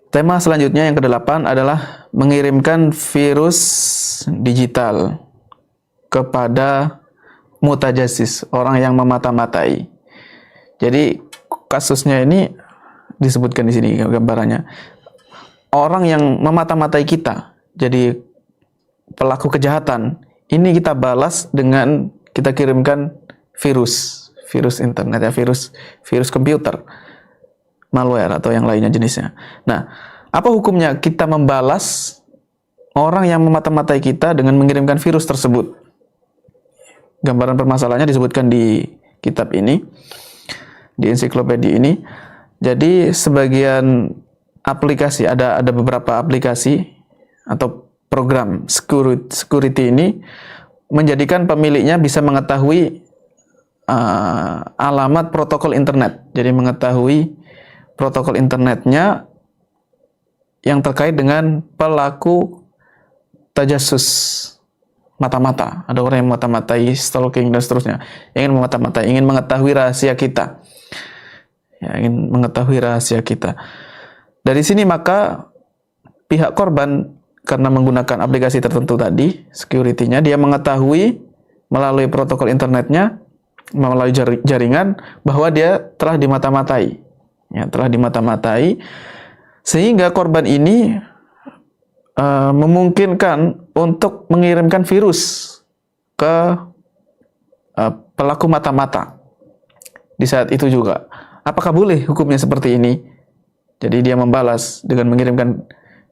Tema selanjutnya yang ke-8 adalah mengirimkan virus digital kepada mutajassis, orang yang memata-matai. Jadi kasusnya ini disebutkan di sini gambarannya. Orang yang memata-matai kita, jadi pelaku kejahatan, ini kita balas dengan kita kirimkan virus internet ya, virus komputer, malware atau yang lainnya jenisnya. Nah, apa hukumnya kita membalas orang yang memata-matai kita dengan mengirimkan virus tersebut? Gambaran permasalahannya disebutkan di kitab ini, di ensiklopedia ini. Jadi sebagian aplikasi, ada beberapa aplikasi atau program security ini menjadikan pemiliknya bisa mengetahui alamat protokol internet. Jadi mengetahui protokol internetnya yang terkait dengan pelaku tajassus, mata-mata. Ada orang yang mata-matai, stalking dan seterusnya, ingin memata-matai, ingin mengetahui rahasia kita, ya, ingin mengetahui rahasia kita. Dari sini maka pihak korban karena menggunakan aplikasi tertentu tadi, security-nya, dia mengetahui melalui protokol internetnya, melalui jaringan, bahwa dia telah dimata-matai, ya, telah dimata-matai, sehingga korban ini memungkinkan untuk mengirimkan virus ke pelaku mata-mata di saat itu juga. Apakah boleh hukumnya seperti ini? Jadi dia membalas dengan mengirimkan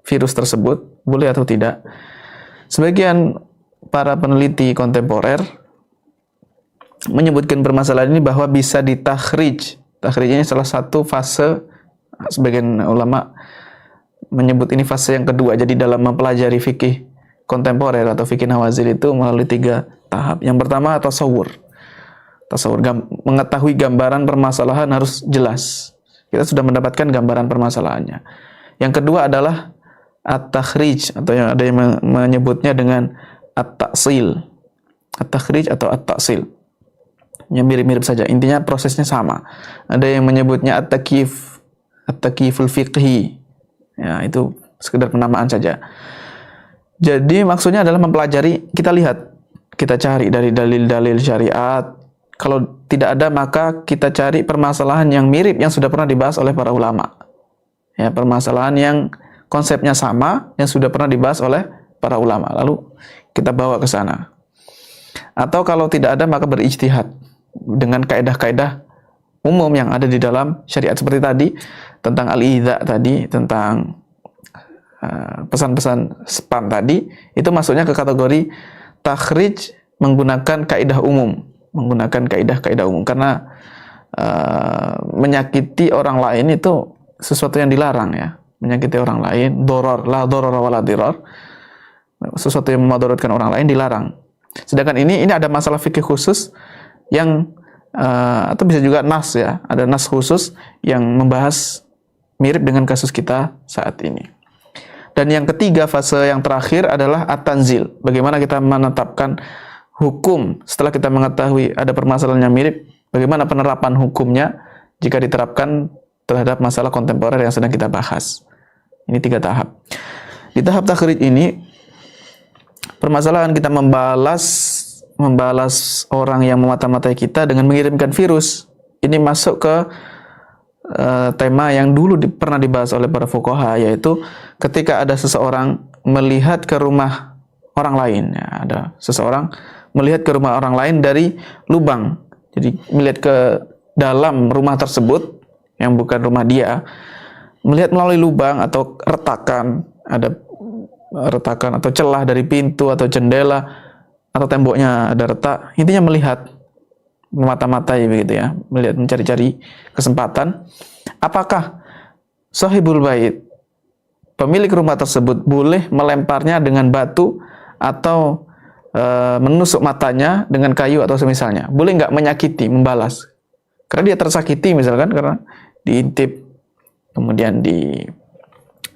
virus tersebut, boleh atau tidak? Sebagian para peneliti kontemporer menyebutkan permasalahan ini bahwa bisa ditakhrij. Takhrij ini salah satu fase, sebagian ulama menyebut ini fase yang kedua. Jadi dalam mempelajari fikih kontemporer atau fikih nawazil itu melalui 3 tahap. Yang pertama tasawur. Mengetahui gambaran permasalahan harus jelas. Kita sudah mendapatkan gambaran permasalahannya. Yang kedua adalah at-takhrij, atau yang ada yang menyebutnya dengan at-taksil. At-takhrij atau at-taksil. Yang mirip-mirip saja, intinya prosesnya sama. Ada yang menyebutnya at-takiful fiqhi. Ya, itu sekedar penamaan saja. Jadi maksudnya adalah mempelajari, kita lihat, kita cari dari dalil-dalil syariat. Kalau tidak ada, maka kita cari permasalahan yang mirip yang sudah pernah dibahas oleh para ulama. Ya, permasalahan yang konsepnya sama yang sudah pernah dibahas oleh para ulama. Lalu kita bawa ke sana. Atau kalau tidak ada, maka berijtihad dengan kaidah-kaidah umum yang ada di dalam syariat seperti tadi, tentang al-idza tadi, tentang pesan-pesan spam tadi, itu masuknya ke kategori takhrij menggunakan kaidah umum, karena menyakiti orang lain itu sesuatu yang dilarang, ya. Menyakiti orang lain, doror, la doror wala diror, sesuatu yang memudaratkan orang lain dilarang. Sedangkan ini ada masalah fikih khusus yang atau bisa juga nas, ya, ada nas khusus yang membahas mirip dengan kasus kita saat ini. Dan yang ketiga, fase yang terakhir adalah at-tanzil. Bagaimana kita menetapkan hukum setelah kita mengetahui ada permasalahan yang mirip, bagaimana penerapan hukumnya jika diterapkan terhadap masalah kontemporer yang sedang kita bahas. Ini 3 tahap. Di tahap takhrij ini, permasalahan kita membalas orang yang memata-matai kita dengan mengirimkan virus. Ini masuk ke tema yang dulu pernah dibahas oleh para fuqaha, yaitu ketika ada seseorang melihat ke rumah orang lain, ya, ada seseorang melihat ke rumah orang lain dari lubang, jadi melihat ke dalam rumah tersebut yang bukan rumah dia, melihat melalui lubang atau retakan, ada retakan atau celah dari pintu atau jendela atau temboknya ada retak, intinya melihat, memata-matai begitu, ya, melihat, mencari-cari kesempatan. Apakah sahibul bait, pemilik rumah tersebut, boleh melemparnya dengan batu atau menusuk matanya dengan kayu atau semisalnya? Boleh nggak menyakiti, membalas? Karena dia tersakiti misalkan karena diintip, kemudian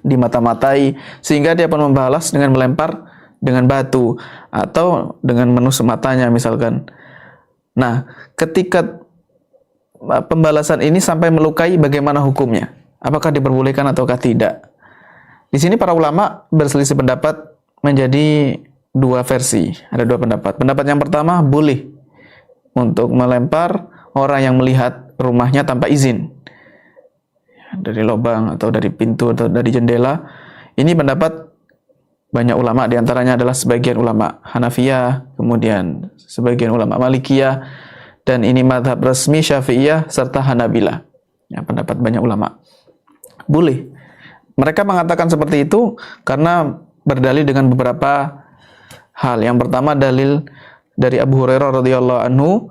dimata-matai, sehingga dia pun membalas dengan melempar dengan batu atau dengan menusuk matanya misalkan. Nah, ketika pembalasan ini sampai melukai, bagaimana hukumnya? Apakah diperbolehkan ataukah tidak? Di sini para ulama berselisih pendapat menjadi dua versi. Ada dua pendapat. Pendapat yang pertama, boleh untuk melempar orang yang melihat rumahnya tanpa izin. Dari lubang atau dari pintu atau dari jendela. Ini pendapat banyak ulama, diantaranya adalah sebagian ulama Hanafiyah, kemudian sebagian ulama Malikiyah, dan ini mazhab resmi Syafi'iyah serta Hanabilah. Ya, pendapat banyak ulama. Boleh. Mereka mengatakan seperti itu karena berdalil dengan beberapa hal. Yang pertama, dalil dari Abu Hurairah radhiyallahu anhu.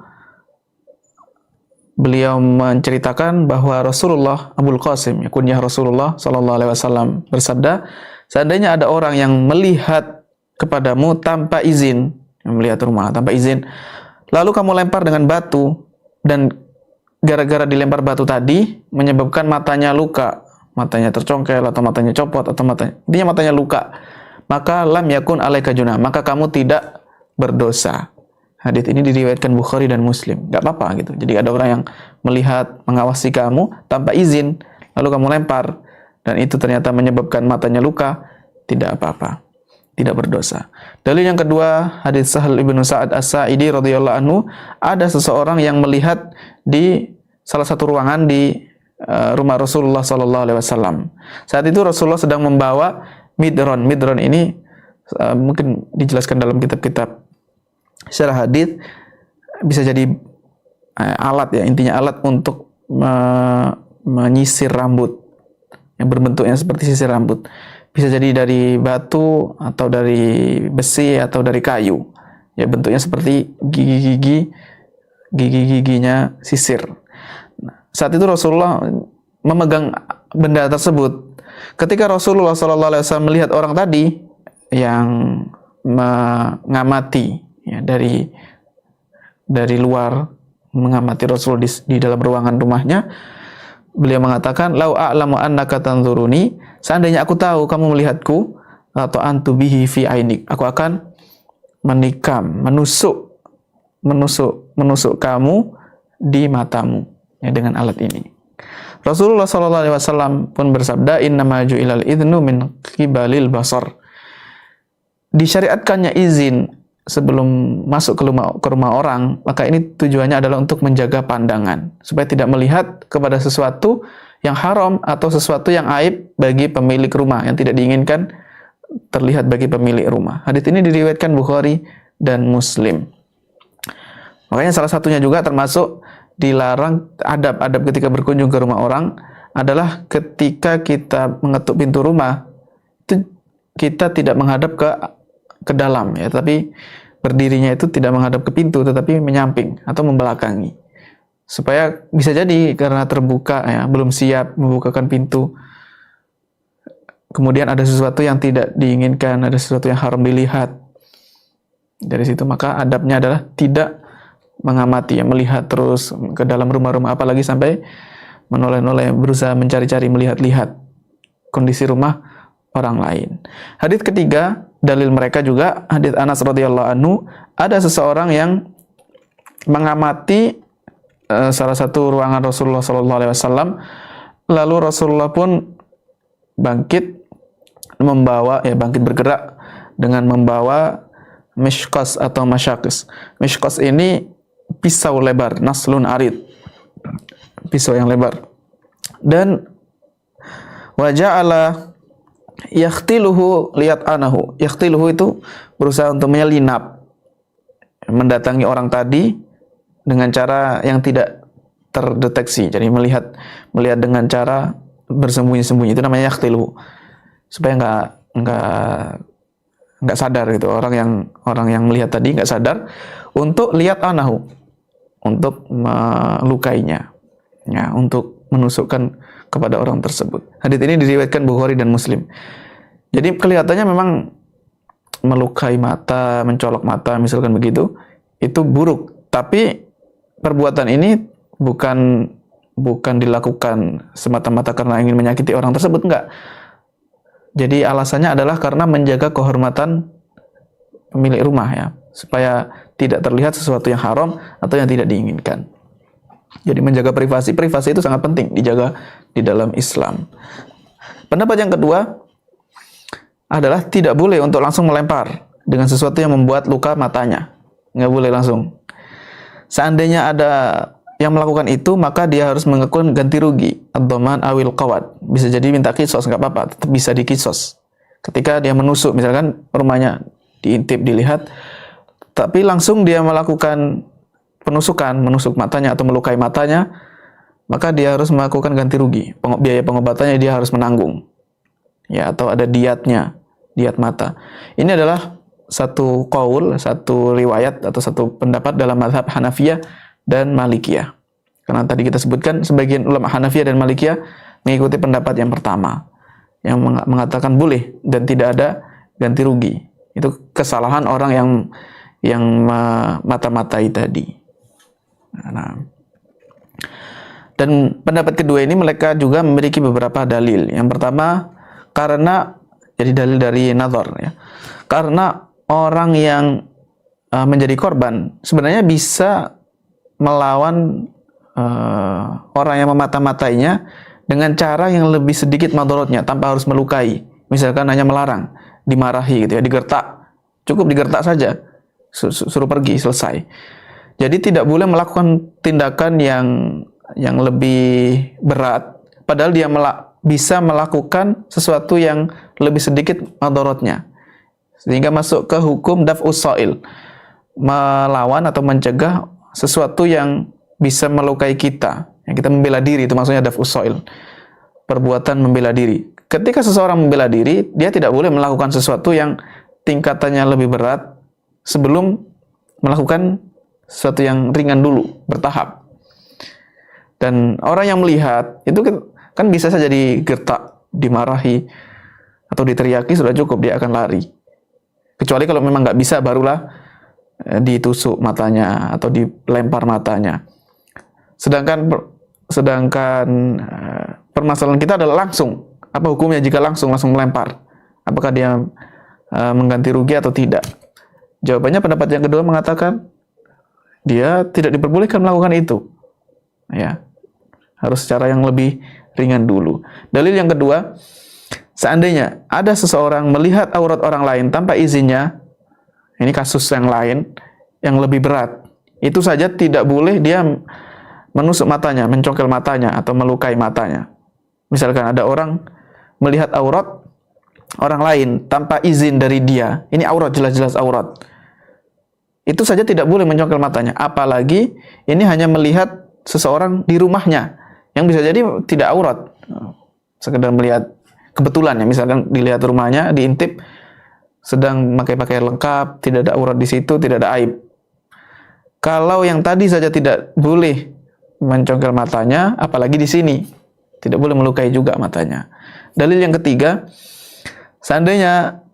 Beliau menceritakan bahwa Rasulullah Abul Qasim, kunyah Rasulullah sallallahu alaihi wasallam, bersabda, seandainya ada orang yang melihat kepadamu tanpa izin, yang melihat rumah tanpa izin, lalu kamu lempar dengan batu, dan gara-gara dilempar batu tadi menyebabkan matanya luka, matanya tercongkel atau matanya copot atau matanya luka, maka lam yakun alaika junah, maka kamu tidak berdosa. Hadits ini diriwayatkan Bukhari dan Muslim. Gak apa-apa gitu. Jadi ada orang yang melihat, mengawasi kamu tanpa izin, lalu kamu lempar, dan itu ternyata menyebabkan matanya luka, tidak apa-apa, tidak berdosa. Dalil yang kedua, hadits Sahal ibnu Sa'ad As-Sa'idi radhiyallahu anhu, ada seseorang yang melihat di salah satu ruangan di rumah Rasulullah sallallahu alaihi wasallam. Saat itu Rasulullah sedang membawa midron. Midron ini mungkin dijelaskan dalam kitab-kitab syarah hadits, bisa jadi alat ya, intinya alat untuk menyisir rambut yang berbentuknya seperti sisir rambut. Bisa jadi dari batu atau dari besi atau dari kayu. Ya, bentuknya seperti gigi-giginya sisir. Saat itu Rasulullah memegang benda tersebut. Ketika Rasulullah SAW melihat orang tadi yang mengamati ya, dari luar mengamati Rasul di dalam ruangan rumahnya, beliau mengatakan, "Lau a'lamu annaka tanzuruni," seandainya aku tahu kamu melihatku, atau antu bihi fi ainik, aku akan menikam, menusuk kamu di matamu ya, dengan alat ini. Rasulullah SAW pun bersabda, "Innama ju'ilal idnu min qibalil basar." Disyariatkannya izin sebelum masuk ke rumah orang, maka ini tujuannya adalah untuk menjaga pandangan, supaya tidak melihat kepada sesuatu yang haram atau sesuatu yang aib bagi pemilik rumah, yang tidak diinginkan terlihat bagi pemilik rumah. Hadits ini diriwayatkan Bukhari dan Muslim. Makanya salah satunya juga termasuk dilarang adab-adab ketika berkunjung ke rumah orang adalah ketika kita mengetuk pintu rumah, itu kita tidak menghadap ke dalam ya, tapi berdirinya itu tidak menghadap ke pintu tetapi menyamping atau membelakangi, supaya bisa jadi karena terbuka ya, belum siap membukakan pintu, kemudian ada sesuatu yang tidak diinginkan, ada sesuatu yang haram dilihat dari situ, maka adabnya adalah tidak mengamati ya, melihat terus ke dalam rumah-rumah, apalagi sampai menoleh-noleh, berusaha mencari-cari, melihat-lihat kondisi rumah orang lain. Hadits ketiga, dalil mereka juga hadits Anas radhiyallahu anhu, ada seseorang yang mengamati salah satu ruangan Rasulullah sallallahu alaihi wasallam, lalu Rasulullah pun bangkit bergerak dengan membawa mishkas atau masyakis. Mishkas ini pisau lebar, naslun arid, pisau yang lebar, dan waja'ala yakhtiluhu lihat anahu. Yakhtiluhu itu berusaha untuk menyelinap, mendatangi orang tadi dengan cara yang tidak terdeteksi. Jadi melihat dengan cara bersembunyi-sembunyi, itu namanya yakhtiluhu, supaya nggak sadar gitu, orang yang melihat tadi nggak sadar, untuk lihat anahu, untuk melukainya ya, untuk menusukkan kepada orang tersebut. Hadits ini diriwayatkan Bukhari dan Muslim. Jadi kelihatannya memang melukai mata, mencolok mata misalkan begitu, itu buruk, tapi perbuatan ini bukan dilakukan semata-mata karena ingin menyakiti orang tersebut, enggak. Jadi alasannya adalah karena menjaga kehormatan pemilik rumah ya, supaya tidak terlihat sesuatu yang haram atau yang tidak diinginkan. Jadi menjaga privasi itu sangat penting dijaga di dalam Islam. Pendapat yang kedua, adalah tidak boleh untuk langsung melempar dengan sesuatu yang membuat luka matanya. Nggak boleh langsung. Seandainya ada yang melakukan itu, maka dia harus mengakukan ganti rugi, ad-dhaman awil qawad. Bisa jadi minta kisos, nggak apa-apa, tetap bisa dikisos. Ketika dia menusuk, misalkan rumahnya diintip, dilihat, tapi langsung dia melakukan penusukan, menusuk matanya atau melukai matanya, maka dia harus melakukan ganti rugi. Biaya pengobatannya dia harus menanggung. Ya, atau ada diatnya, diat mata. Ini adalah satu qaul, satu riwayat atau satu pendapat dalam mazhab Hanafiyah dan Malikiyah. Karena tadi kita sebutkan sebagian ulama Hanafiyah dan Malikiyah mengikuti pendapat yang pertama, yang mengatakan boleh dan tidak ada ganti rugi. Itu kesalahan orang yang mata-matai tadi. Nah, dan pendapat kedua ini mereka juga memiliki beberapa dalil. Yang pertama, karena jadi dalil dari nazar, ya. Karena orang yang menjadi korban sebenarnya bisa melawan orang yang memata-matainya dengan cara yang lebih sedikit madorotnya tanpa harus melukai. Misalkan hanya melarang, dimarahi gitu ya, digertak. Cukup digertak saja, suruh pergi, selesai. Jadi tidak boleh melakukan tindakan yang lebih berat, padahal dia bisa melakukan sesuatu yang lebih sedikit madorotnya. Sehingga masuk ke hukum daf'us sha'il, melawan atau mencegah sesuatu yang bisa melukai kita, yang kita membela diri, itu maksudnya daf'us sha'il, perbuatan membela diri. Ketika seseorang membela diri, dia tidak boleh melakukan sesuatu yang tingkatannya lebih berat sebelum melakukan sesuatu yang ringan dulu, bertahap. Dan orang yang melihat itu kan bisa saja digertak, dimarahi, atau diteriaki, sudah cukup, dia akan lari. Kecuali kalau memang nggak bisa, barulah ditusuk matanya atau dilempar matanya. Sedangkan permasalahan kita adalah langsung. Apa hukumnya jika langsung melempar? Apakah dia mengganti rugi atau tidak? Jawabannya pendapat yang kedua mengatakan dia tidak diperbolehkan melakukan itu. Ya, harus secara yang lebih ringan dulu. Dalil yang kedua, seandainya ada seseorang melihat aurat orang lain tanpa izinnya, ini kasus yang lain yang lebih berat. Itu saja tidak boleh dia menusuk matanya, mencongkel matanya atau melukai matanya. Misalkan ada orang melihat aurat orang lain tanpa izin dari dia, ini aurat, jelas-jelas aurat. Itu saja tidak boleh mencongkel matanya, apalagi ini hanya melihat seseorang di rumahnya yang bisa jadi tidak aurat, sekedar melihat kebetulan ya, misalkan dilihat rumahnya, diintip sedang pakai pakaian lengkap, tidak ada aurat di situ, tidak ada aib. Kalau yang tadi saja tidak boleh mencongkel matanya, apalagi di sini tidak boleh melukai juga matanya. Dalil yang ketiga, seandainya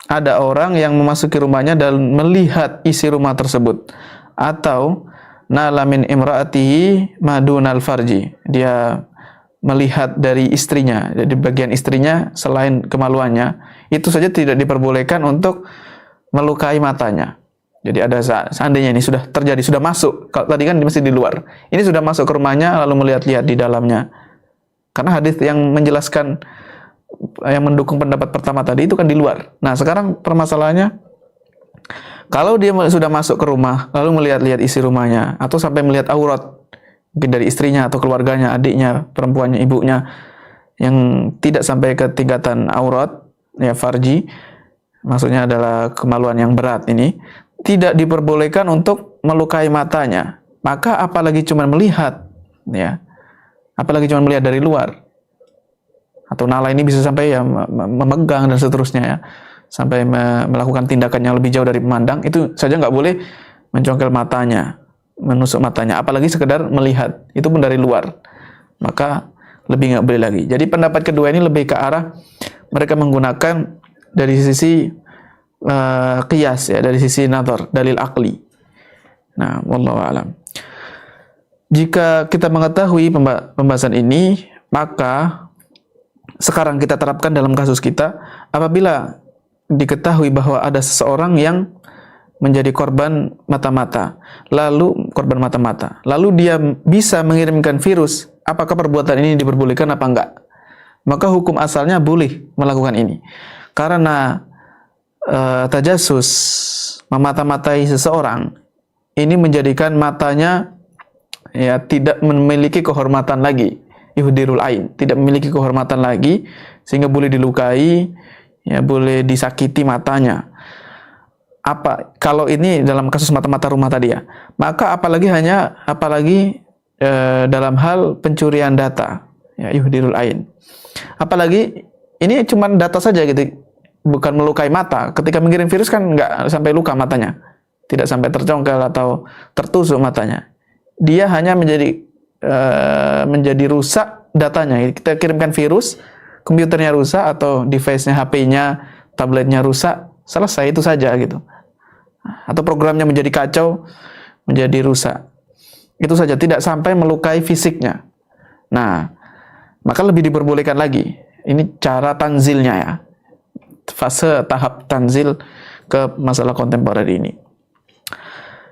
ada orang yang memasuki rumahnya dan melihat isi rumah tersebut, atau nalamin imraatihi madunal farji, dia melihat dari istrinya, dari bagian istrinya selain kemaluannya, itu saja tidak diperbolehkan untuk melukai matanya. Jadi ada seandainya ini sudah terjadi, sudah masuk, kalau tadi kan masih di luar, ini sudah masuk ke rumahnya lalu melihat-lihat di dalamnya. Karena hadis yang menjelaskan, yang mendukung pendapat pertama tadi itu kan di luar. Nah sekarang permasalahannya, kalau dia sudah masuk ke rumah lalu melihat-lihat isi rumahnya, atau sampai melihat aurat mungkin dari istrinya atau keluarganya, adiknya, perempuannya, ibunya, yang tidak sampai ke tingkatan aurat, ya farji, maksudnya adalah kemaluan yang berat ini, tidak diperbolehkan untuk melukai matanya. Maka apalagi cuma melihat, ya, apalagi cuma melihat dari luar, atau nala ini bisa sampai ya memegang dan seterusnya ya, sampai melakukan tindakan yang lebih jauh dari memandang, itu saja nggak boleh mencongkel matanya, menusuk matanya, apalagi sekedar melihat, itu pun dari luar, maka lebih nggak boleh lagi. Jadi pendapat kedua ini lebih ke arah mereka menggunakan dari sisi qiyas ya, dari sisi nazar, dalil akli. Nah, wallahu a'lam. Jika kita mengetahui pembahasan ini, maka sekarang kita terapkan dalam kasus kita. Apabila diketahui bahwa ada seseorang yang menjadi korban mata-mata, lalu dia bisa mengirimkan virus, apakah perbuatan ini diperbolehkan apa enggak? Maka hukum asalnya boleh melakukan ini. karena tajasus, memata-matai seseorang, ini menjadikan matanya ya tidak memiliki kehormatan lagi, yuhdirul ain, tidak memiliki kehormatan lagi, sehingga boleh dilukai, ya boleh disakiti matanya. Apa kalau ini dalam kasus mata-mata rumah tadi ya, maka apalagi dalam hal pencurian data, ya yuhdirul ain. Apalagi ini cuma data saja gitu, bukan melukai mata. Ketika mengirim virus kan nggak sampai luka matanya, tidak sampai tercongkel atau tertusuk matanya. Dia hanya menjadi rusak datanya. Kita kirimkan virus, komputernya rusak atau device-nya, HP-nya, tabletnya rusak, selesai, itu saja gitu. Atau programnya menjadi kacau, menjadi rusak. Itu saja, tidak sampai melukai fisiknya. Nah, maka lebih diperbolehkan lagi. Ini cara tanzilnya ya. Fase tahap tanzil ke masalah kontemporer ini.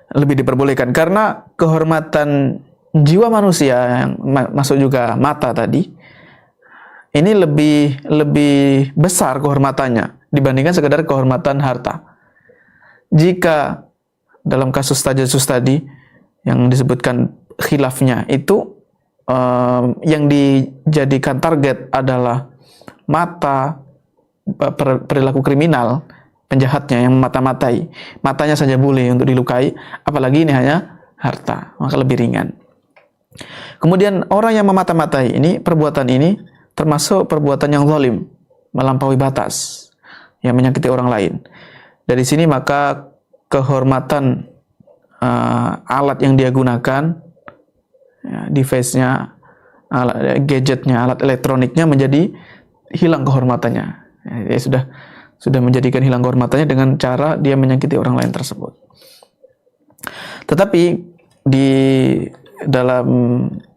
Lebih diperbolehkan karena kehormatan jiwa manusia yang masuk juga mata tadi, ini lebih besar kehormatannya dibandingkan sekedar kehormatan harta. Jika dalam kasus tajasus tadi yang disebutkan khilafnya itu yang dijadikan target adalah mata, perilaku kriminal, penjahatnya yang mata-matai, matanya saja boleh untuk dilukai, apalagi ini hanya harta, maka lebih ringan. Kemudian orang yang memata-matai ini, perbuatan ini termasuk perbuatan yang zalim, melampaui batas, yang menyakiti orang lain. Dari sini maka kehormatan alat yang dia gunakan, ya, device-nya, gadgetnya, alat elektroniknya menjadi hilang kehormatannya. Ya, dia sudah menjadikan hilang kehormatannya dengan cara dia menyakiti orang lain tersebut. Tetapi di dalam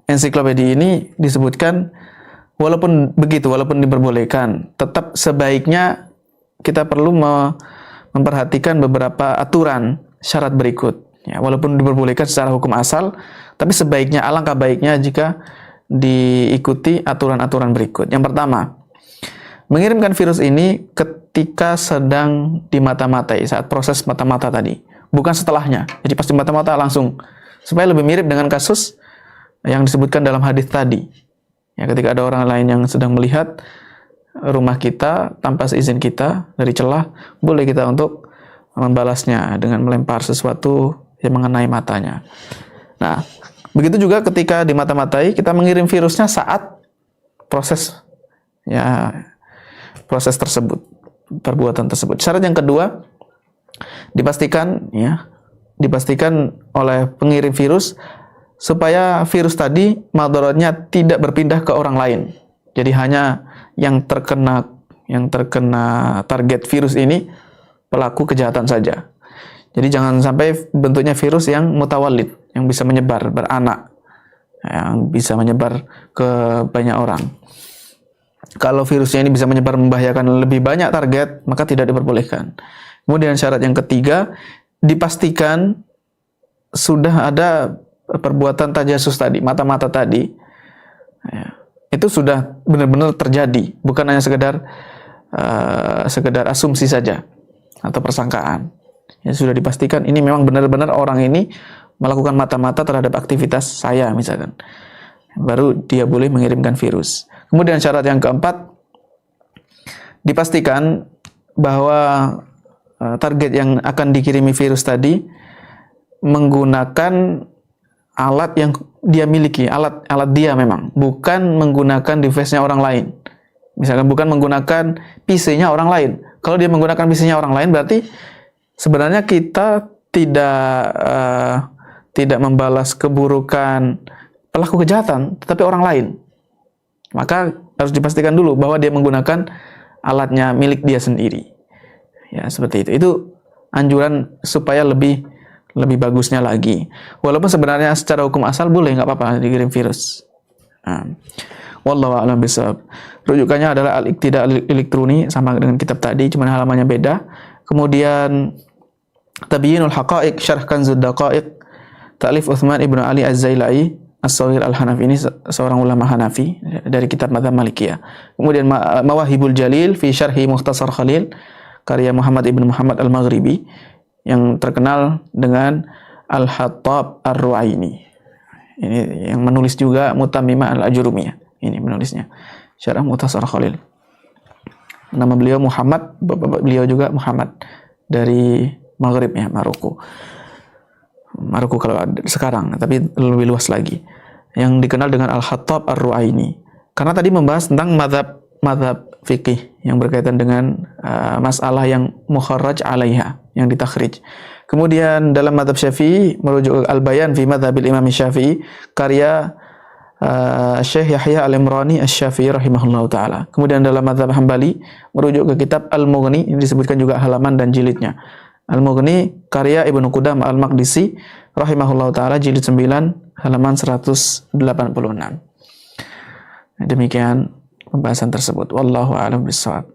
ensiklopedia ini disebutkan walaupun begitu, walaupun diperbolehkan, tetap sebaiknya kita perlu memperhatikan beberapa aturan syarat berikut. Ya, walaupun diperbolehkan secara hukum asal, tapi sebaiknya, alangkah baiknya jika diikuti aturan-aturan berikut. Yang pertama, mengirimkan virus ini ketika sedang dimata-matai, saat proses mata-mata tadi, bukan setelahnya. Jadi pas di mata-mata langsung, supaya lebih mirip dengan kasus yang disebutkan dalam hadis tadi. Ya, ketika ada orang lain yang sedang melihat rumah kita tanpa seizin kita dari celah, boleh kita untuk membalasnya dengan melempar sesuatu yang mengenai matanya. Nah, begitu juga ketika di mata-matai, kita mengirim virusnya saat proses tersebut, perbuatan tersebut. Syarat yang kedua, dipastikan oleh pengirim virus supaya virus tadi madaratnya tidak berpindah ke orang lain. Jadi hanya yang terkena target virus ini pelaku kejahatan saja. Jadi jangan sampai bentuknya virus yang mutawalid, yang bisa menyebar, beranak, yang bisa menyebar ke banyak orang. Kalau virusnya ini bisa menyebar, membahayakan lebih banyak target, maka tidak diperbolehkan. Kemudian syarat yang ketiga, dipastikan sudah ada perbuatan tajasus tadi, mata-mata tadi, ya, itu sudah benar-benar terjadi, bukan hanya sekedar asumsi saja atau persangkaan. Ya, sudah dipastikan ini memang benar-benar orang ini melakukan mata-mata terhadap aktivitas saya misalkan, baru dia boleh mengirimkan virus. Kemudian syarat yang keempat, dipastikan bahwa target yang akan dikirimi virus tadi menggunakan alat yang dia miliki, alat dia memang, bukan menggunakan device-nya orang lain. Misalkan bukan menggunakan PC-nya orang lain. Kalau dia menggunakan PC-nya orang lain, berarti sebenarnya kita tidak membalas keburukan pelaku kejahatan, tetapi orang lain. Maka harus dipastikan dulu bahwa dia menggunakan alatnya milik dia sendiri. Ya, seperti itu. Itu anjuran supaya lebih bagusnya lagi. Walaupun sebenarnya secara hukum asal boleh, nggak apa-apa dikirim virus. Wallahu a'lam bishawab. Rujukannya adalah Al-Iqtida Al-Elektroni, sama dengan kitab tadi, cuma halamannya beda. Kemudian Tabyinul Haqa'iq Syarh Kanzud Daqa'iq, ta'lif Utsman ibnu Ali Az-Zailai, As-Saghir Al-Hanafi ini seorang ulama Hanafi dari kitab Madzhab Malikiyah. Kemudian Mawahibul Jalil fi Syarhi Mukhtasar Khalil karya Muhammad ibn Muhammad Al-Maghribi yang terkenal dengan Al-Hattab Ar-Ru'aini. Ini yang menulis juga Mutammimah Al-Ajurumiyah. Ini menulisnya. Syarah Mukhtasar Khalil. Nama beliau Muhammad, bapak beliau juga Muhammad dari Maghrib ya, Maroko. Maroko kalau sekarang, tapi lebih luas lagi. Yang dikenal dengan Al-Hattab Ar-Ru'aini. Karena tadi membahas tentang mazhab fikih yang berkaitan dengan masalah yang mukharraj alaiha, yang ditakhrij. Kemudian dalam mazhab Syafi'i merujuk Al-Bayan fi Madzhabil Imam Syafi'i karya Syekh Yahya Al-Imrani Asy-Syafi'i rahimahullahu taala. Kemudian dalam mazhab Hambali merujuk ke kitab Al-Mughni, ini disebutkan juga halaman dan jilidnya. Al-Mughni karya Ibnu Qudamah Al-Maqdisi rahimahullahu taala jilid 9 halaman 186. Demikian pembahasan tersebut. Wallahu a'lam bishawab.